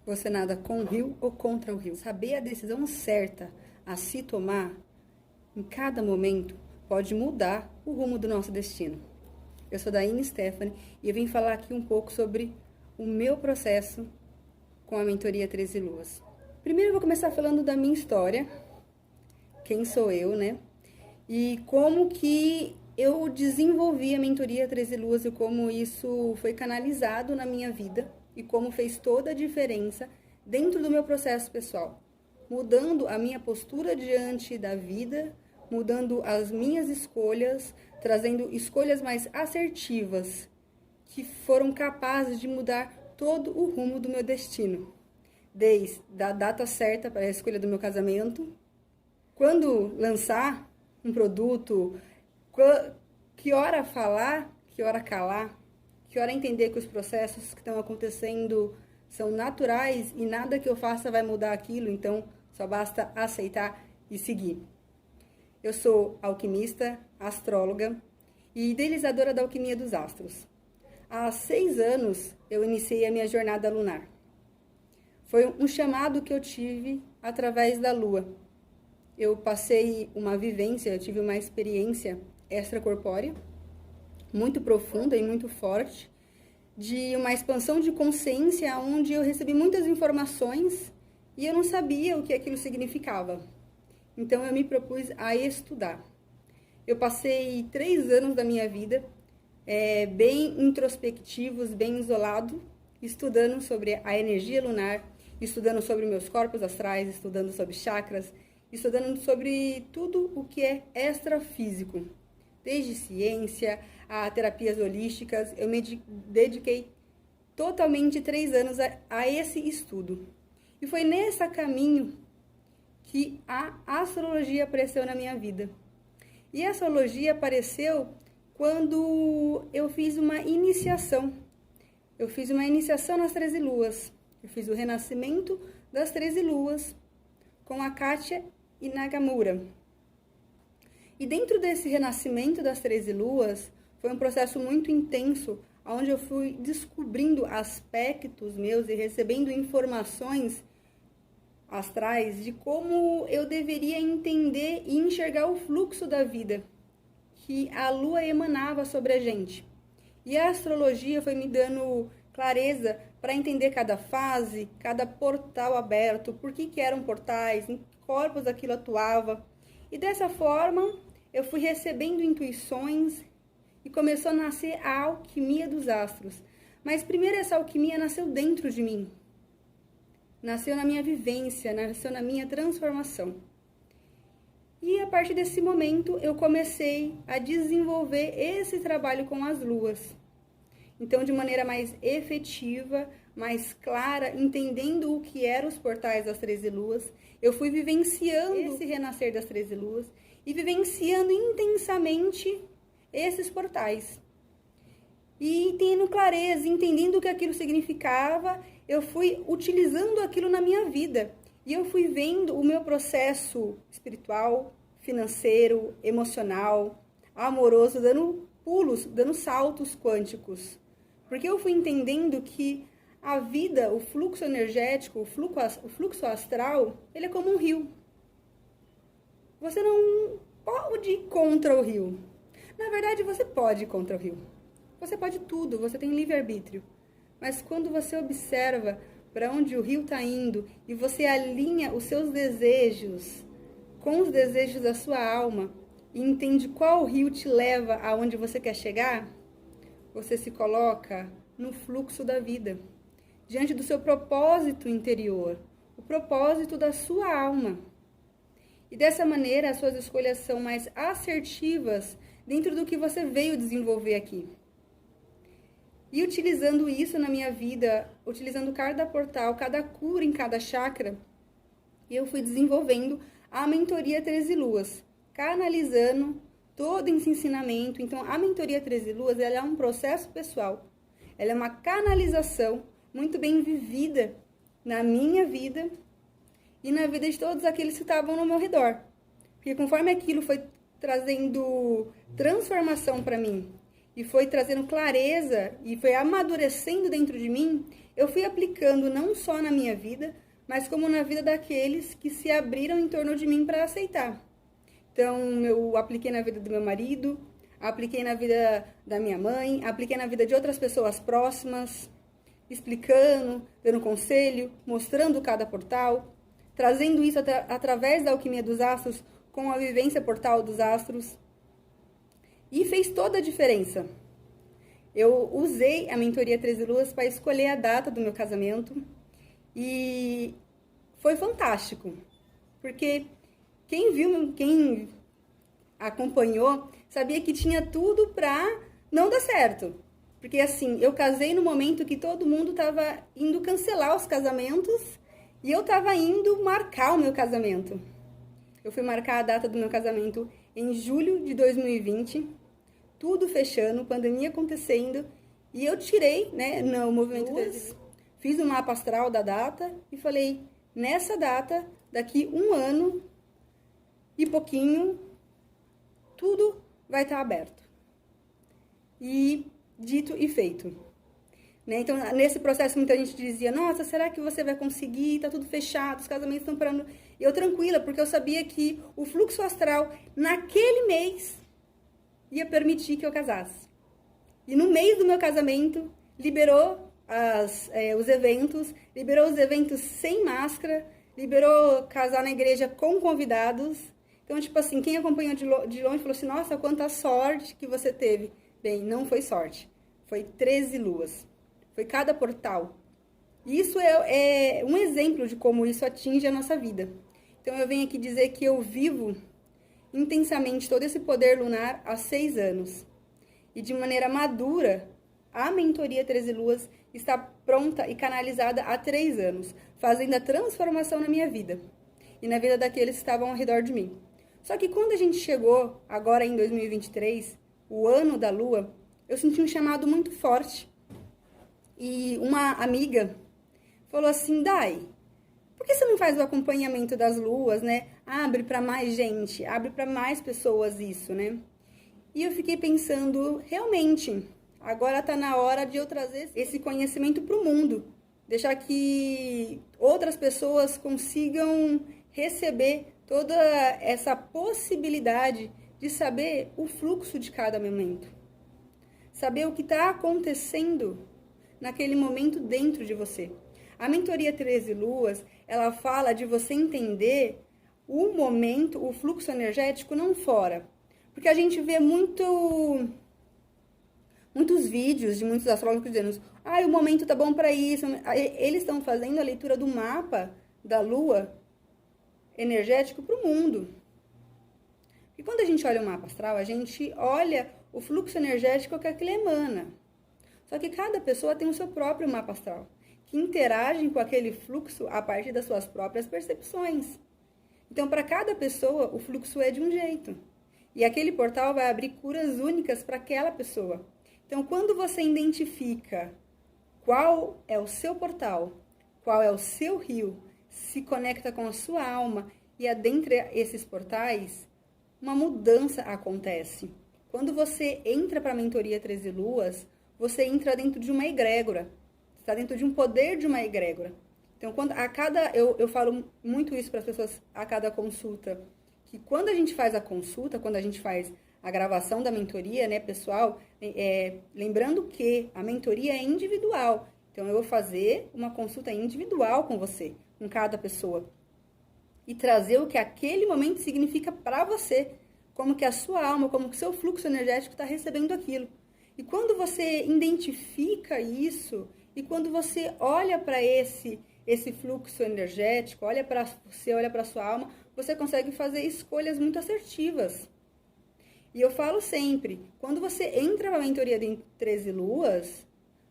Você nada com o rio ou contra o rio. Saber a decisão certa a se tomar em cada momento pode mudar o rumo do nosso destino. Eu sou Daiane Stephanie e eu vim falar aqui um pouco sobre o meu processo com a mentoria 13 Luas. Primeiro eu vou começar falando da minha história, quem sou eu, né? E como que eu desenvolvi a mentoria 13 Luas e como isso foi canalizado na minha vida e como fez toda a diferença dentro do meu processo pessoal, mudando a minha postura diante da vida, mudando as minhas escolhas, trazendo escolhas mais assertivas, que foram capazes de mudar todo o rumo do meu destino. Desde a data certa para a escolha do meu casamento, quando lançar um produto, que hora falar, que hora calar, que hora entender que os processos que estão acontecendo são naturais e nada que eu faça vai mudar aquilo, então só basta aceitar e seguir. Eu sou alquimista, astróloga e idealizadora da alquimia dos astros. Há 6 anos eu iniciei a minha jornada lunar. Foi um chamado que eu tive através da lua. Eu passei uma vivência, eu tive uma experiência extracorpórea, muito profunda e muito forte, de uma expansão de consciência onde eu recebi muitas informações e eu não sabia o que aquilo significava. Então eu me propus a estudar. Eu passei 3 anos da minha vida bem introspectivos, bem isolado, estudando sobre a energia lunar, estudando sobre meus corpos astrais, estudando sobre chakras, estudando sobre tudo o que é extrafísico. Desde ciência a terapias holísticas, eu me dediquei totalmente 3 anos a esse estudo. E foi nesse caminho que a astrologia apareceu na minha vida. E a astrologia apareceu quando eu fiz uma iniciação. Eu fiz uma iniciação nas 13 luas. Eu fiz o renascimento das 13 luas com a Kátia e Nagamura. E dentro desse renascimento das 13 luas, foi um processo muito intenso, onde eu fui descobrindo aspectos meus e recebendo informações astrais de como eu deveria entender e enxergar o fluxo da vida que a lua emanava sobre a gente. E a astrologia foi me dando clareza para entender cada fase, cada portal aberto, por que eram portais, em que corpos aquilo atuava. E dessa forma, eu fui recebendo intuições e começou a nascer a alquimia dos astros. Mas primeiro essa alquimia nasceu dentro de mim. Nasceu na minha vivência, nasceu na minha transformação. E a partir desse momento eu comecei a desenvolver esse trabalho com as luas. Então, de maneira mais efetiva, mais clara, entendendo o que eram os portais das 13 luas, eu fui vivenciando esse renascer das 13 luas e vivenciando intensamente esses portais. E tendo clareza, entendendo o que aquilo significava, eu fui utilizando aquilo na minha vida. E eu fui vendo o meu processo espiritual, financeiro, emocional, amoroso, dando pulos, dando saltos quânticos. Porque eu fui entendendo que a vida, o fluxo energético, o fluxo astral, ele é como um rio. Você não pode ir contra o rio. Na verdade, você pode ir contra o rio. Você pode tudo, você tem livre-arbítrio. Mas quando você observa para onde o rio está indo e você alinha os seus desejos com os desejos da sua alma e entende qual rio te leva aonde você quer chegar, você se coloca no fluxo da vida, diante do seu propósito interior, o propósito da sua alma. E dessa maneira, as suas escolhas são mais assertivas dentro do que você veio desenvolver aqui. E utilizando isso na minha vida, utilizando cada portal, cada cura em cada chakra, eu fui desenvolvendo a mentoria 13 luas, canalizando todo esse ensinamento. Então, a mentoria 13 luas, ela é um processo pessoal. Ela é uma canalização muito bem vivida na minha vida e na vida de todos aqueles que estavam no meu redor. Porque conforme aquilo foi trazendo transformação para mim e foi trazendo clareza e foi amadurecendo dentro de mim, eu fui aplicando não só na minha vida, mas como na vida daqueles que se abriram em torno de mim para aceitar. Então, eu apliquei na vida do meu marido, apliquei na vida da minha mãe, apliquei na vida de outras pessoas próximas, explicando, dando conselho, mostrando cada portal, trazendo isso através da alquimia dos astros, com a vivência portal dos astros. E fez toda a diferença. Eu usei a mentoria 13 Luas para escolher a data do meu casamento e foi fantástico, porque quem acompanhou, sabia que tinha tudo para não dar certo. Porque assim, eu casei no momento que todo mundo estava indo cancelar os casamentos e eu estava indo marcar o meu casamento. Eu fui marcar a data do meu casamento em julho de 2020, tudo fechando, pandemia acontecendo, e eu tirei, né, no movimento deles, fiz o mapa astral da data e falei, nessa data, daqui 1 ano e pouquinho, tudo vai estar aberto. E dito e feito. Né? Então, nesse processo, muita gente dizia, nossa, será que você vai conseguir? Tá tudo fechado, os casamentos estão parando. E eu tranquila, porque eu sabia que o fluxo astral, naquele mês, ia permitir que eu casasse. E no mês do meu casamento, liberou os eventos sem máscara, liberou casar na igreja com convidados. Então, tipo assim, quem acompanhou de longe falou assim, nossa, quanta sorte que você teve. Bem, não foi sorte, foi 13 luas, foi cada portal. Isso é um exemplo de como isso atinge a nossa vida. Então, eu venho aqui dizer que eu vivo intensamente todo esse poder lunar há 6 anos. E de maneira madura, a mentoria 13 Luas está pronta e canalizada há 3 anos, fazendo a transformação na minha vida e na vida daqueles que estavam ao redor de mim. Só que quando a gente chegou, agora em 2023, o ano da Lua, eu senti um chamado muito forte. E uma amiga falou assim, Dai, por que você não faz o acompanhamento das luas, né? Abre para mais gente, abre para mais pessoas isso, né? E eu fiquei pensando, realmente, agora está na hora de eu trazer esse conhecimento para o mundo. Deixar que outras pessoas consigam receber toda essa possibilidade de saber o fluxo de cada momento. Saber o que está acontecendo naquele momento dentro de você. A mentoria 13 Luas, ela fala de você entender o momento, o fluxo energético não fora. Porque a gente vê muitos vídeos de muitos astrólogos dizendo, o momento tá bom para isso. Eles estão fazendo a leitura do mapa da Lua energético para o mundo. E quando a gente olha o mapa astral, a gente olha o fluxo energético que aquilo emana. Só que cada pessoa tem o seu próprio mapa astral, que interagem com aquele fluxo a partir das suas próprias percepções. Então, para cada pessoa, o fluxo é de um jeito. E aquele portal vai abrir curas únicas para aquela pessoa. Então, quando você identifica qual é o seu portal, qual é o seu rio, se conecta com a sua alma e adentra esses portais, uma mudança acontece. Quando você entra para a mentoria 13 Luas, você entra dentro de uma egrégora. Está dentro de um poder de uma egrégora. Então, eu falo muito isso para as pessoas a cada consulta, que quando a gente faz a consulta, quando a gente faz a gravação da mentoria, né, pessoal, lembrando que a mentoria é individual. Então, eu vou fazer uma consulta individual com você, com cada pessoa. E trazer o que aquele momento significa para você. Como que a sua alma, como que o seu fluxo energético está recebendo aquilo. E quando você identifica isso, e quando você olha para esse fluxo energético, olha para você, olha para a sua alma, você consegue fazer escolhas muito assertivas. E eu falo sempre, quando você entra na mentoria de 13 Luas,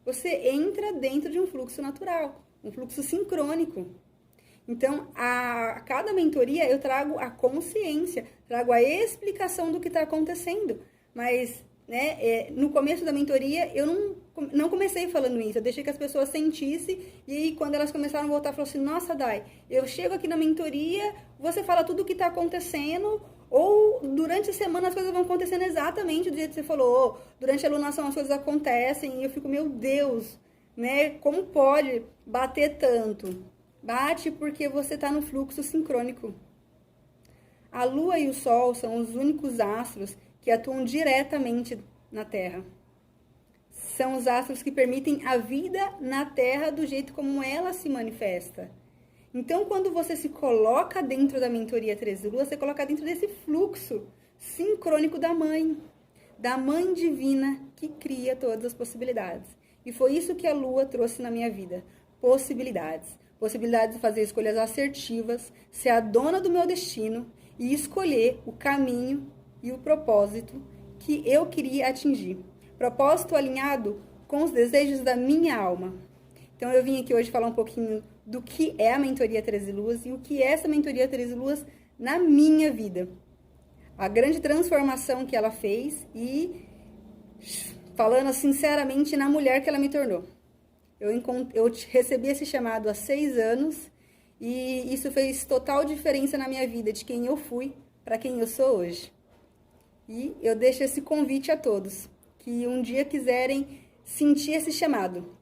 você entra dentro de um fluxo natural, um fluxo sincrônico. Então, a cada mentoria eu trago a consciência, trago a explicação do que está acontecendo. Mas, né, no começo da mentoria, eu não comecei falando isso. Eu deixei que as pessoas sentissem. E aí, quando elas começaram a voltar, falaram assim, nossa, Dai, eu chego aqui na mentoria, você fala tudo o que está acontecendo, Ou durante a semana as coisas vão acontecendo exatamente do jeito que você falou. Durante a alunação as coisas acontecem e eu fico, meu Deus, né? Como pode bater tanto? Bate porque você está no fluxo sincrônico. A Lua e o Sol são os únicos astros que atuam diretamente na Terra. São os astros que permitem a vida na Terra do jeito como ela se manifesta. Então, quando você se coloca dentro da mentoria 13 Luas, você coloca dentro desse fluxo sincrônico da mãe divina que cria todas as possibilidades. E foi isso que a Lua trouxe na minha vida, possibilidades. Possibilidades de fazer escolhas assertivas, ser a dona do meu destino e escolher o caminho e o propósito que eu queria atingir. Propósito alinhado com os desejos da minha alma. Então, eu vim aqui hoje falar um pouquinho do que é a mentoria 13 Luas e o que é essa mentoria 13 Luas na minha vida. A grande transformação que ela fez e, falando sinceramente, na mulher que ela me tornou. Eu recebi esse chamado há 6 anos e isso fez total diferença na minha vida, de quem eu fui para quem eu sou hoje. E eu deixo esse convite a todos que um dia quiserem sentir esse chamado.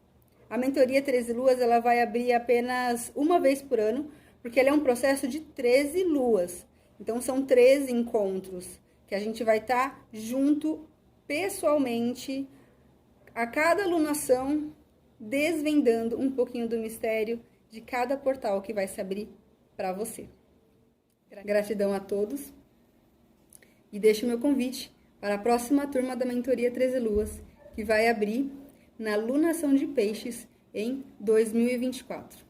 A mentoria 13 Luas ela vai abrir apenas uma vez por ano, porque ela é um processo de 13 luas. Então, são 13 encontros que a gente vai estar junto pessoalmente, a cada alunação, desvendando um pouquinho do mistério de cada portal que vai se abrir para você. Gratidão a todos e deixo o meu convite para a próxima turma da mentoria 13 Luas, que vai abrir na lunação de peixes em 2024.